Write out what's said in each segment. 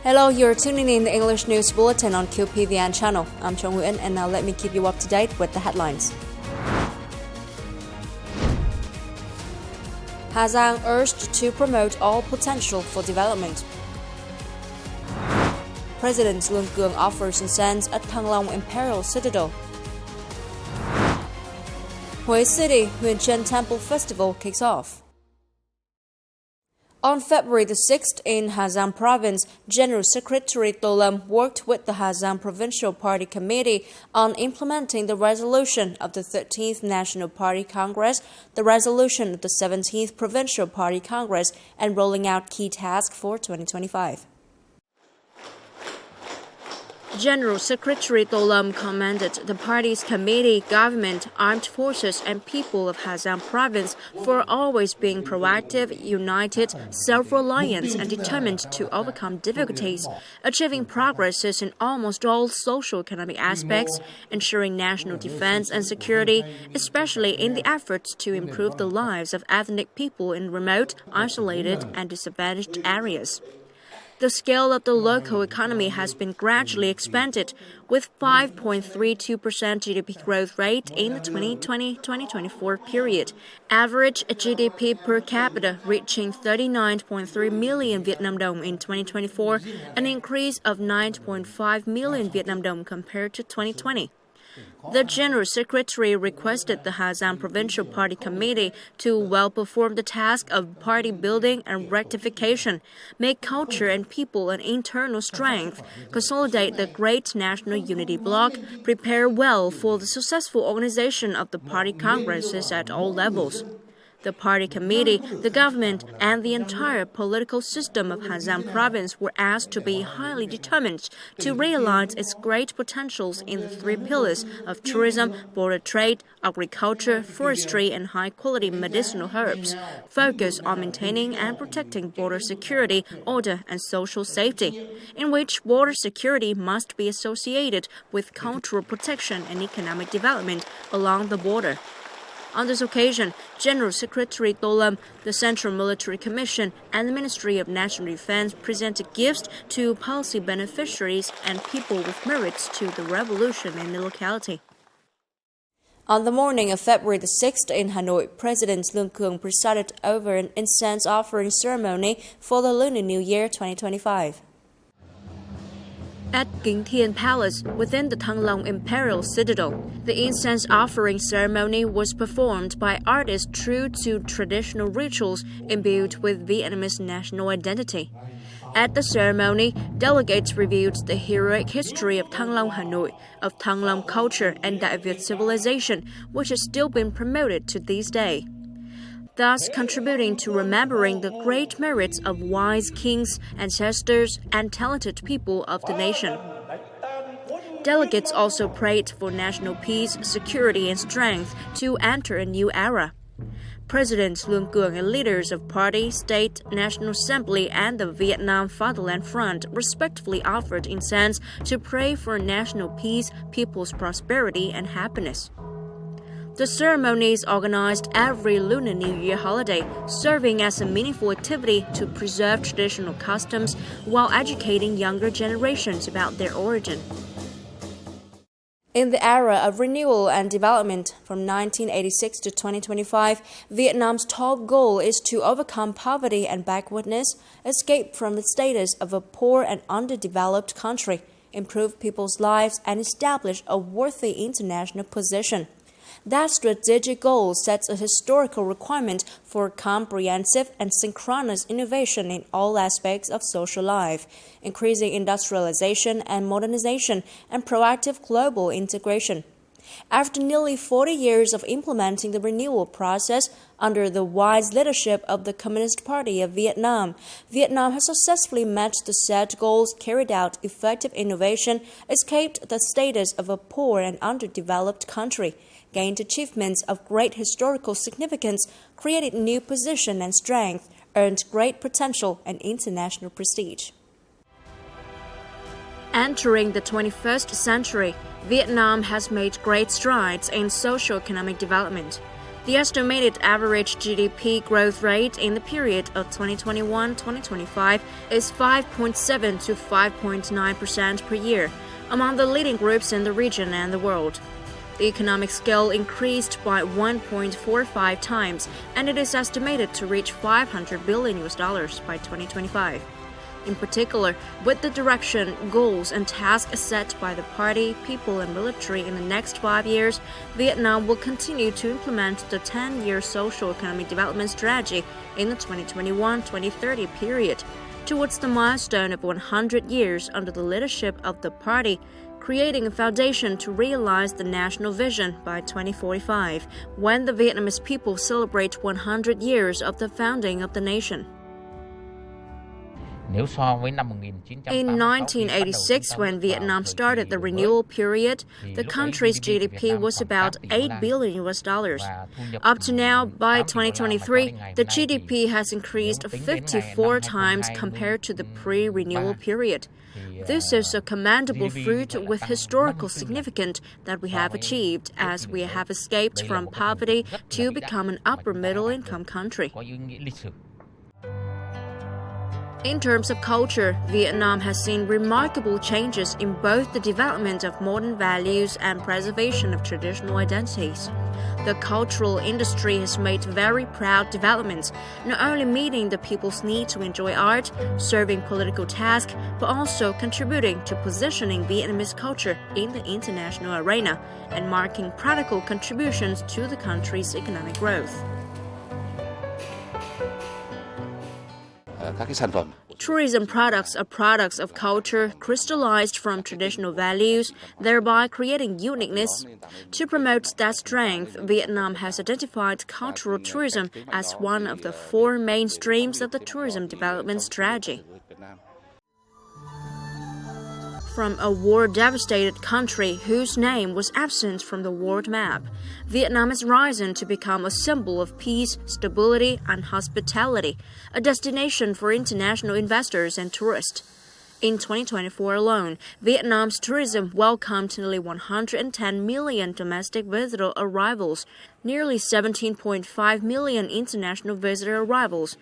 Hello, you're tuning in the English News Bulletin on QPVN channel. I'm HUYEN, and now let me keep you up to date with the headlines. Giang urged to promote all potential for development. President LUONG offers incense at THANG Imperial Citadel. Hue City HUYEN Temple Festival kicks off. On February the 6th in Giang Province, General Secretary LUONG worked with the Giang Provincial Party Committee on implementing the resolution of the 13th National Party Congress, the resolution of the 17th Provincial Party Congress, and rolling out key tasks for 2025. General Secretary LUONG commended the party's committee, government, armed forces, and people of Giang Province for always being proactive, united, self-reliant, and determined to overcome difficulties, achieving progresses in almost all socio-economic aspects, ensuring national defense and security, especially in the efforts to improve the lives of ethnic people in remote, isolated, and disadvantaged areas. The scale of the local economy has been gradually expanded, with 5.32% GDP growth rate in the 2020-2024 period. Average GDP per capita reaching 39.3 million Vietnam dong in 2024, an increase of 9.5 million Vietnam dong compared to 2020. The General Secretary requested the Giang Provincial Party Committee to well perform the task of party building and rectification, make culture and people an internal strength, consolidate the great national unity bloc, prepare well for the successful organization of the party congresses at all levels. The party committee, the government, and the entire political system of Giang Province were asked to be highly determined to realize its great potentials in the three pillars of tourism, border trade, agriculture, forestry, and high-quality medicinal herbs, focus on maintaining and protecting border security, order, and social safety, in which border security must be associated with cultural protection and economic development along the border. On this occasion, General Secretary LUONG, the Central Military Commission, and the Ministry of National Defense presented gifts to policy beneficiaries and people with merits to the revolution in the locality. On the morning of February the 6th in Hanoi, President LUONG presided over an incense offering ceremony for the Lunar New Year 2025. At Kính Thiên Palace, within the THANG Imperial Citadel, the incense offering ceremony was performed by artists true to traditional rituals imbued with Vietnamese national identity. At the ceremony, delegates reviewed the heroic history of Thăng Long Hanoi, of Thăng Long culture and Đại Việt civilization, which has still been promoted to this day, thus contributing to remembering the great merits of wise kings, ancestors, and talented people of the nation. Delegates also prayed for national peace, security, and strength to enter a new era. President LUONG and leaders of party, state, National Assembly, and the Vietnam Fatherland Front respectively offered incense to pray for national peace, people's prosperity, and happiness. The ceremony is organized every Lunar New Year holiday, serving as a meaningful activity to preserve traditional customs while educating younger generations about their origin. In the era of renewal and development from 1986 to 2025, Vietnam's top goal is to overcome poverty and backwardness, escape from the status of a poor and underdeveloped country, improve people's lives, and establish a worthy international position. That strategic goal sets a historical requirement for comprehensive and synchronous innovation in all aspects of social life, increasing industrialization and modernization, and proactive global integration. After nearly 40 years of implementing the renewal process under the wise leadership of the Communist Party of Vietnam, Vietnam has successfully met the set goals, carried out effective innovation, escaped the status of a poor and underdeveloped country, gained achievements of great historical significance, created new position and strength, earned great potential and international prestige. Entering the 21st century, Vietnam has made great strides in socio-economic development. The estimated average GDP growth rate in the period of 2021-2025 is 5.7 to 5.9% per year, among the leading groups in the region and the world. The economic scale increased by 1.45 times, and it is estimated to reach $500 billion by 2025. In particular, with the direction, goals, and tasks set by the party, people, and military in the next 5 years, Vietnam will continue to implement the 10-year socio-economic development strategy in the 2021-2030 period, towards the milestone of 100 years under the leadership of the party, creating a foundation to realize the national vision by 2045, when the Vietnamese people celebrate 100 years of the founding of the nation. In 1986, when Vietnam started the renewal period, the country's GDP was about $8 billion. Up to now, by 2023, the GDP has increased 54 times compared to the pre-renewal period. This is a commendable fruit with historical significance that we have achieved, as we have escaped from poverty to become an upper-middle income country. In terms of culture, Vietnam has seen remarkable changes in both the development of modern values and preservation of traditional identities. The cultural industry has made very proud developments, not only meeting the people's need to enjoy art, serving political tasks, but also contributing to positioning Vietnamese culture in the international arena and marking practical contributions to the country's economic growth. Tourism products are products of culture crystallized from traditional values, thereby creating uniqueness. To promote that strength, Vietnam has identified cultural tourism as one of the 4 main streams of the tourism development strategy. From a war-devastated country whose name was absent from the world map, Vietnam has risen to become a symbol of peace, stability, and hospitality, a destination for international investors and tourists. In 2024 alone, Vietnam's tourism welcomed nearly 110 million domestic visitor arrivals, nearly 17.5 million international visitor arrivals.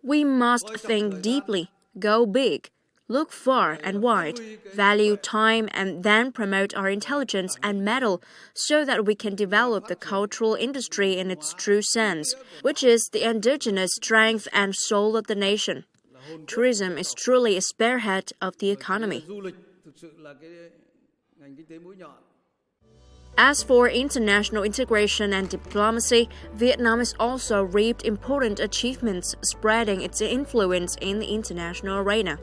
We must think deeply, go big, look far and wide, value time, and then promote our intelligence and mettle so that we can develop the cultural industry in its true sense, which is the indigenous strength and soul of the nation. Tourism is truly a spearhead of the economy. As for international integration and diplomacy, Vietnam has also reaped important achievements, spreading its influence in the international arena.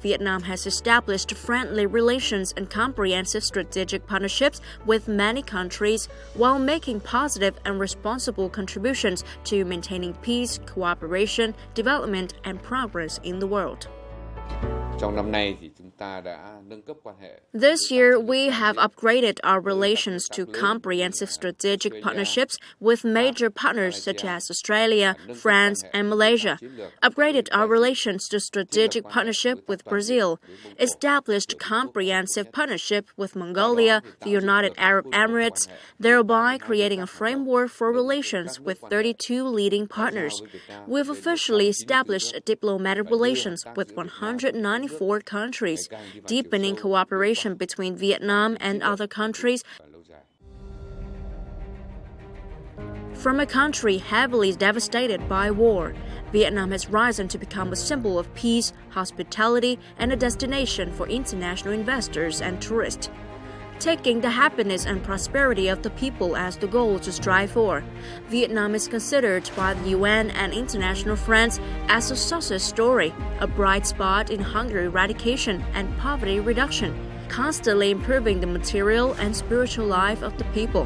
Vietnam has established friendly relations and comprehensive strategic partnerships with many countries, while making positive and responsible contributions to maintaining peace, cooperation, development, and progress in the world. This year, we have upgraded our relations to comprehensive strategic partnerships with major partners such as Australia, France, and Malaysia, upgraded our relations to strategic partnership with Brazil, established comprehensive partnership with Mongolia, the United Arab Emirates, thereby creating a framework for relations with 32 leading partners. We've officially established diplomatic relations with 194 countries, deepening cooperation between Vietnam and other countries. From a country heavily devastated by war, Vietnam has risen to become a symbol of peace, hospitality, and a destination for international investors and tourists. Taking the happiness and prosperity of the people as the goal to strive for, Vietnam is considered by the UN and international friends as a success story, a bright spot in hunger eradication and poverty reduction, constantly improving the material and spiritual life of the people.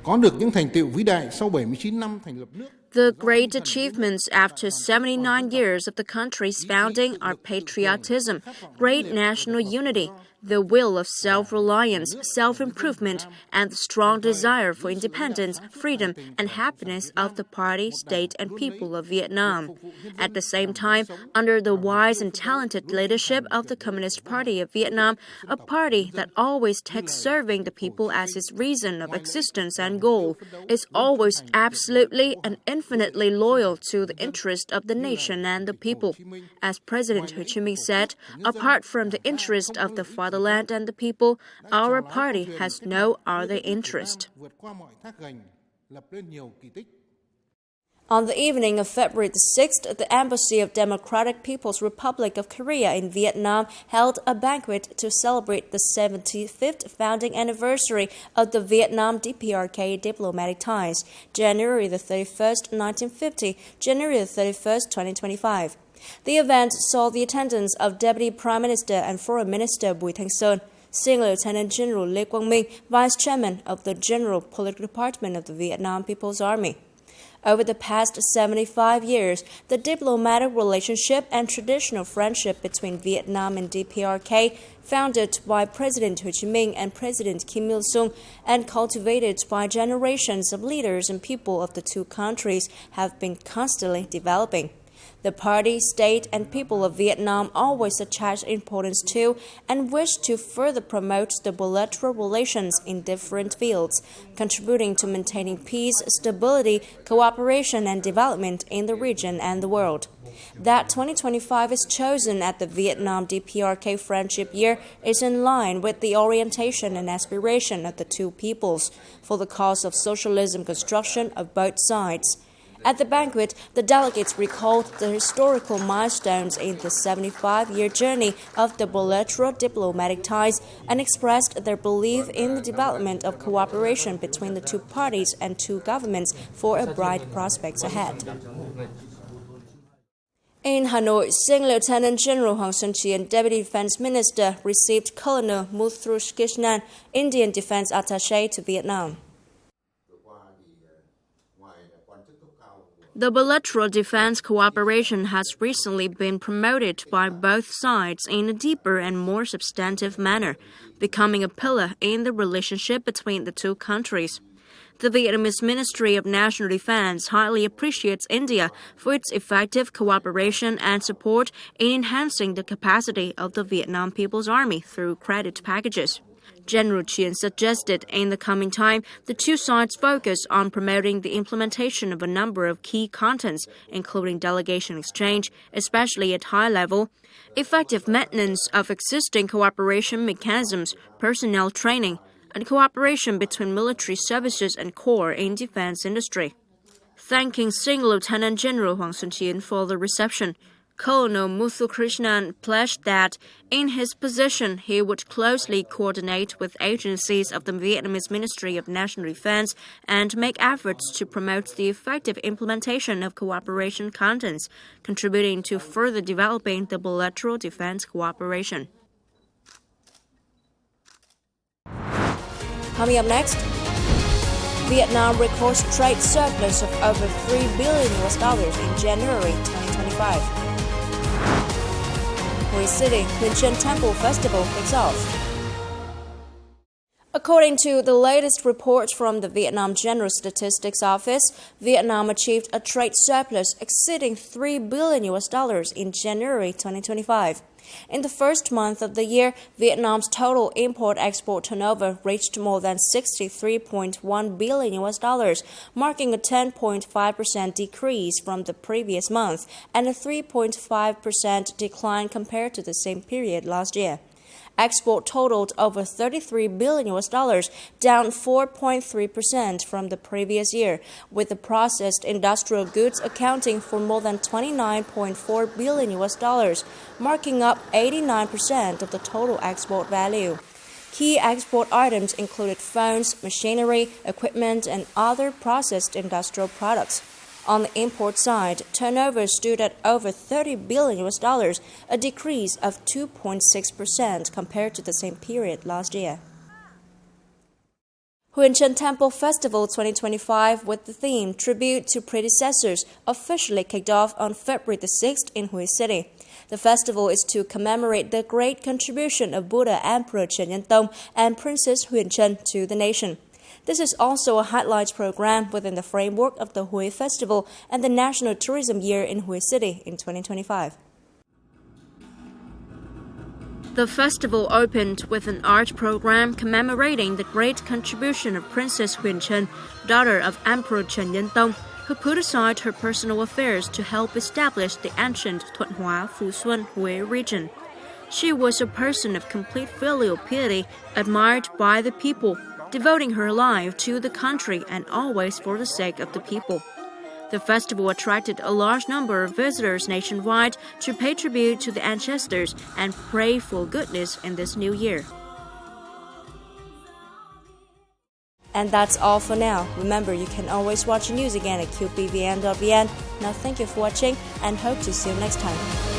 Có được những thành tựu vĩ đại sau 79 năm thành lập nước. The great achievements after 79 years of the country's founding are patriotism, great national unity, The will of self-reliance, self-improvement, and the strong desire for independence, freedom, and happiness of the party, state, and people of Vietnam. At the same time, under the wise and talented leadership of the Communist Party of Vietnam, a party that always takes serving the people as its reason of existence and goal, is always absolutely and infinitely loyal to the interest of the nation and the people. As President Hồ Chí Minh said, apart from the interest of the fatherland and the people, our party has no other interest. On the evening of February the 6th, the Embassy of Democratic People's Republic of Korea in Vietnam held a banquet to celebrate the 75th founding anniversary of the Vietnam-DPRK diplomatic ties, January the 31st, 1950, January the 31st, 2025. The event saw the attendance of Deputy Prime Minister and Foreign Minister Bùi Thanh Sơn, Senior Lieutenant General Lê Quang Minh, Vice Chairman of the General Political Department of the Vietnam People's Army. Over the past 75 years, the diplomatic relationship and traditional friendship between Vietnam and DPRK, founded by President Hồ Chí Minh and President Kim Il-sung and cultivated by generations of leaders and people of the two countries, have been constantly developing. The party, state, and people of Vietnam always attach importance to and wish to further promote the bilateral relations in different fields, contributing to maintaining peace, stability, cooperation, and development in the region and the world. That 2025 is chosen at the Vietnam-DPRK Friendship Year is in line with the orientation and aspiration of the two peoples for the cause of socialism construction of both sides. At the banquet, the delegates recalled the historical milestones in the 75-year journey of the bilateral diplomatic ties and expressed their belief in the development of cooperation between the two parties and two governments for a bright prospects ahead. In Hanoi, Senior Lieutenant General Hoàng Xuân Chiến, Deputy Defense Minister, received Colonel Muthu Krishnan, Indian Defense Attaché to Vietnam. The bilateral defense cooperation has recently been promoted by both sides in a deeper and more substantive manner, becoming a pillar in the relationship between the two countries. The Vietnamese Ministry of National Defense highly appreciates India for its effective cooperation and support in enhancing the capacity of the Vietnam People's Army through credit packages. General Chien suggested in the coming time, the two sides focus on promoting the implementation of a number of key contents, including delegation exchange, especially at high level, effective maintenance of existing cooperation mechanisms, personnel training, and cooperation between military services and corps in defense industry. Thanking Senior Lieutenant General Hoàng Xuân Chiến for the reception, Colonel Muthu Krishnan pledged that, in his position, he would closely coordinate with agencies of the Vietnamese Ministry of National Defense and make efforts to promote the effective implementation of cooperation contents, contributing to further developing the bilateral defense cooperation. Coming up next, Vietnam records trade surplus of over $3 billion in January 2025. Hue City, Huyen Temple Festival kicks off. According to the latest report from the Vietnam General Statistics Office, Vietnam achieved a trade surplus exceeding $3 billion in January 2025. In the first month of the year, Vietnam's total import-export turnover reached more than $63.1 billion, marking a 10.5% decrease from the previous month and a 3.5% decline compared to the same period last year. Export totaled over $33 billion, down 4.3% from the previous year, with the processed industrial goods accounting for more than $29.4 billion, marking up 89% of the total export value. Key export items included phones, machinery, equipment, and other processed industrial products. On the import side, turnover stood at over $30 billion, a decrease of 2.6% compared to the same period last year. Huyen Temple Festival 2025, with the theme Tribute to Predecessors, officially kicked off on February the 6th in Hue City. The festival is to commemorate the great contribution of Buddha Emperor Trần Nhân Tông and Princess Huyền Trân to the nation. This is also a highlights program within the framework of the Huế Festival and the National Tourism Year in Huế City in 2025. The festival opened with an art program commemorating the great contribution of Princess Huyền Trân, daughter of Emperor Trần Nhân Tông, who put aside her personal affairs to help establish the ancient Thuận Hóa, Phú Xuân, Huế region. She was a person of complete filial piety, admired by the people, devoting her life to the country and always for the sake of the people. The festival attracted a large number of visitors nationwide to pay tribute to the ancestors and pray for goodness in this new year. And that's all for now. Remember, you can always watch news again at QPVN.vn. Now, thank you for watching and hope to see you next time.